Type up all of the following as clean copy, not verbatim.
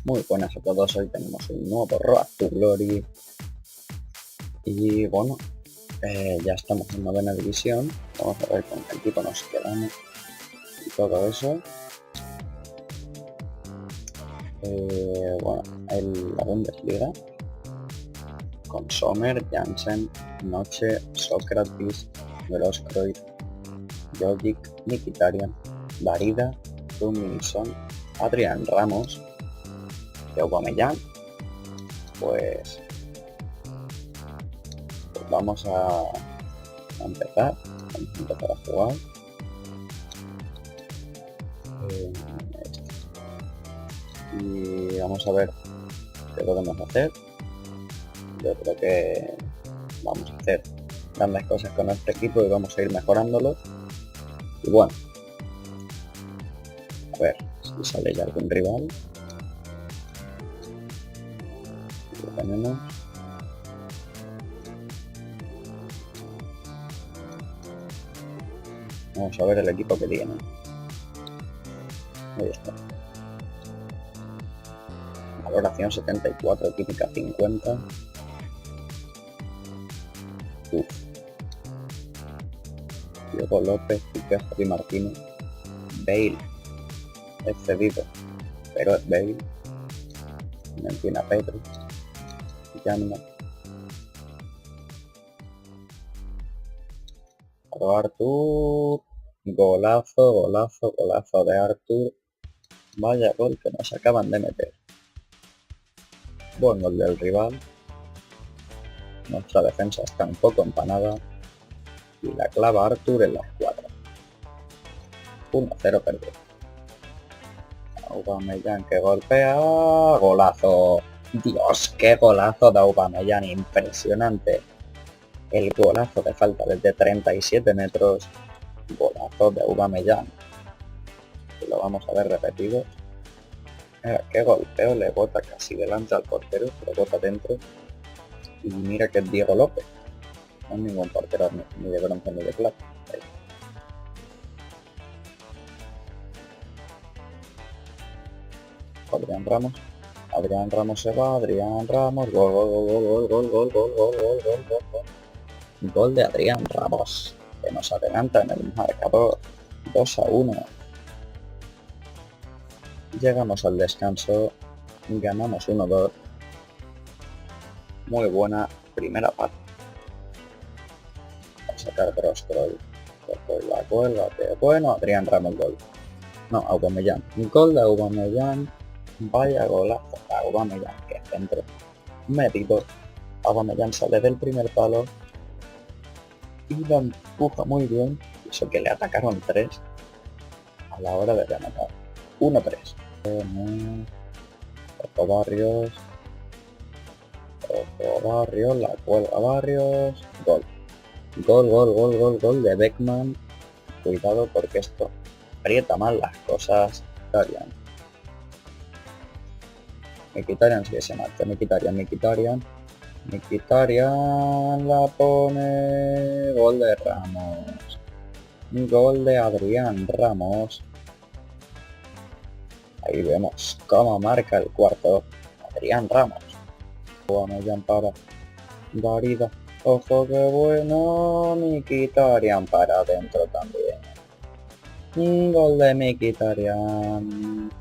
Muy buenas a todos, hoy tenemos un nuevo Road to Glory y bueno, ya estamos en novena división. Vamos a ver con qué equipo nos quedamos y todo eso. Bueno, la Bundesliga con Sommer, Jansen, Noche, Sócrates, Grosskreutz, Jogic, Mkhitaryan, Barida, Minson, Adrián Ramos y Aubameyang. Pues vamos a empezar a jugar. Y vamos a ver qué podemos hacer. Yo creo que vamos a hacer grandes cosas con este equipo y vamos a ir mejorándolo. Y bueno, a ver si sale ya algún rival. Lo tenemos. Vamos a ver el equipo que tiene. Ahí está. Valoración 74, química 50. Diego López, Piqué, Javi Martínez, Bale. Es cedido, pero es Bale. Menciona Pedro. Llama. Artur. Golazo de Artur. Vaya gol que nos acaban de meter. Buen gol del rival. Nuestra defensa está un poco empanada. Y la clava Artur en la escuadra. 1-0 perdido. Aubameyang que golpea. Golazo. Dios, qué golazo de Aubameyang. Impresionante. El golazo de falta desde 37 metros. Golazo de Aubameyang. Lo vamos a ver repetido. Qué golpeo, le bota casi delante al portero, le bota dentro. Y mira que es Diego López. No es ningún portero ni de bronce ni de plata. Ahí. Adrián Ramos se va, Adrián Ramos, gol de Adrián Ramos, que nos adelanta en el marcador 2-1. Llegamos al descanso, ganamos 1-2. Muy buena primera parte. A sacar Grosskreutz, la cuelga, bueno, Adrián Ramos gol. No, Aubameyang, gol de Aubameyang. Vaya golazo de Aubameyang, que centro metido. Aubameyang sale del primer palo y lo empuja muy bien. Eso que le atacaron 3 a la hora de rematar. 1-3. Otro Barrios, la cuelga Barrios, gol de Beckman. Cuidado porque esto aprieta mal las cosas. Mkhitaryan sí que se marcha. Mkhitaryan la pone. Gol de Ramos. Gol de Adrián Ramos. Ahí vemos cómo marca el cuarto Adrián Ramos. Aubameyang para Barida. Ojo que bueno. Mkhitaryan para adentro también. Gol de Mkhitaryan.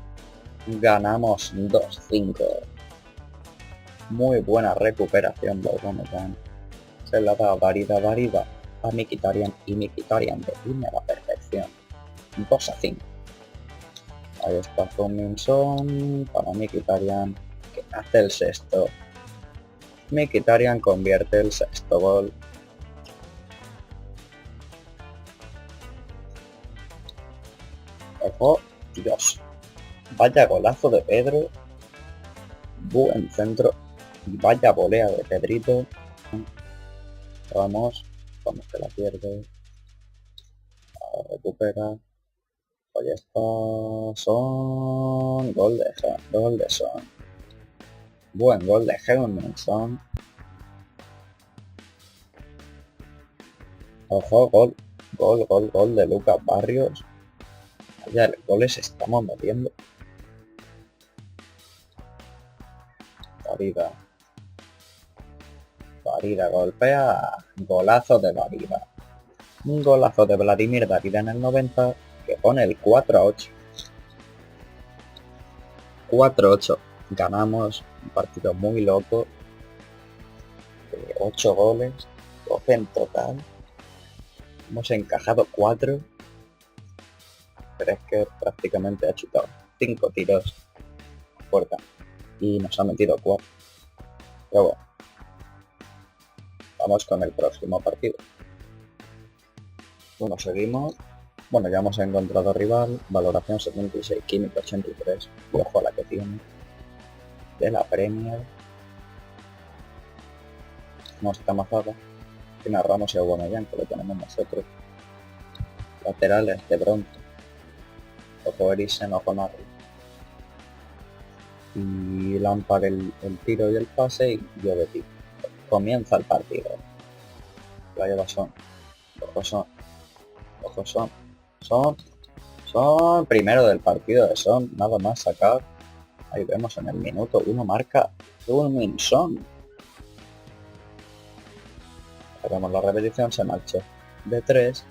Ganamos 2-5. Muy buena recuperación de Aubameyang. Se la da Barida a Mkhitaryan y Mkhitaryan define a la perfección. 2-5. Ahí está Minson para Mkhitaryan, que hace el sexto. Mkhitaryan convierte el sexto gol. Ojo, Dios. Vaya golazo de Pedro. Buen centro. Y vaya volea de Pedrito. Vamos que la pierde. Recupera. Ahí está Son. Gol de Son. Buen gol de Son. Ojo, gol de Lucas Barrios. Ya el goles estamos metiendo. Varida. Varida golpea. Golazo de Varida. Un golazo de Vladimir Varida en el 90 que pone el 4-8. 4-8. Ganamos un partido muy loco. 8 goles. 12 en total. Hemos encajado 4. Pero es que prácticamente ha chutado 5 tiros a puerta. Y nos ha metido 4. Pero bueno. Vamos con el próximo partido. Bueno, seguimos. Bueno, ya hemos encontrado rival. Valoración 76, química 83. Ojo a la que tiene. De la Premier. No está mazada. Tiene a Ramos y a Aubameyang, que lo tenemos nosotros. Laterales de Bronto. Ojo Eriksen, ojo Narri. Y Lampard el tiro y el pase y yo de ti. Comienza el partido. La lleva Son. Ojo Son. Ojo Son. Son primero del partido de Son. Nada más sacar. Ahí vemos en el minuto 1 marca Heung-min Son. Hacemos la repetición, se marchó de 3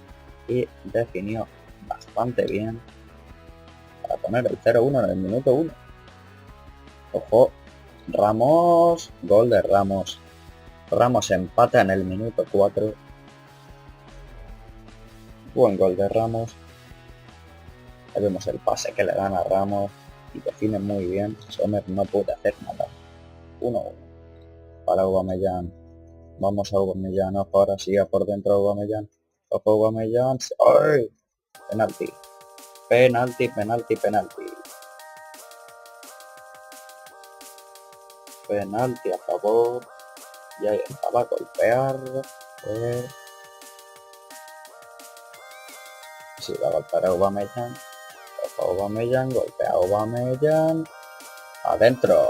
y definió bastante bien para poner el 0-1 en el minuto 1. Ojo, Ramos, gol de Ramos. Ramos empata en el minuto 4. Buen gol de Ramos. Ahí vemos el pase que le dan a Ramos y define muy bien. Sommer no puede hacer nada. 1-1 para Aubameyang. Vamos a Aubameyang, ojo, ahora sí, a por dentro Aubameyang. Ojo Aubameyang. ¡Ay! Penalti. Penalti. Penalti a favor. Y ahí estaba a golpear. Sí, va a golpear a Aubameyang. Ojo Aubameyang, golpea a Aubameyang. Adentro.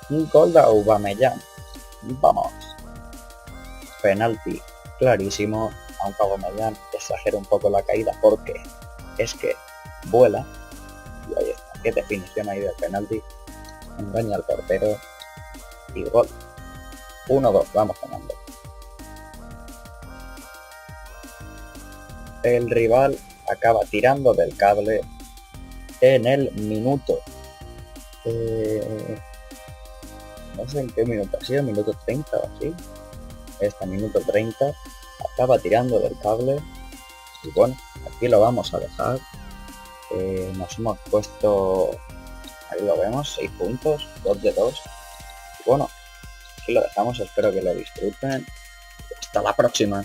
Un gol de Aubameyang. Vamos. Penalti clarísimo, aunque Aubameyang exagera un poco la caída porque es que vuela. Y ahí está, qué definición ahí del penalti. Engaña al portero y gol. 1-2, vamos ganando. El rival acaba tirando del cable en el minuto. No sé en qué minuto ha sido, minuto 30 o así. Minuto 30 acaba tirando del cable y bueno, aquí lo vamos a dejar. Nos hemos puesto, ahí lo vemos, 6 puntos, 2 de 2 y bueno, aquí lo dejamos, espero que lo disfruten. Hasta la próxima.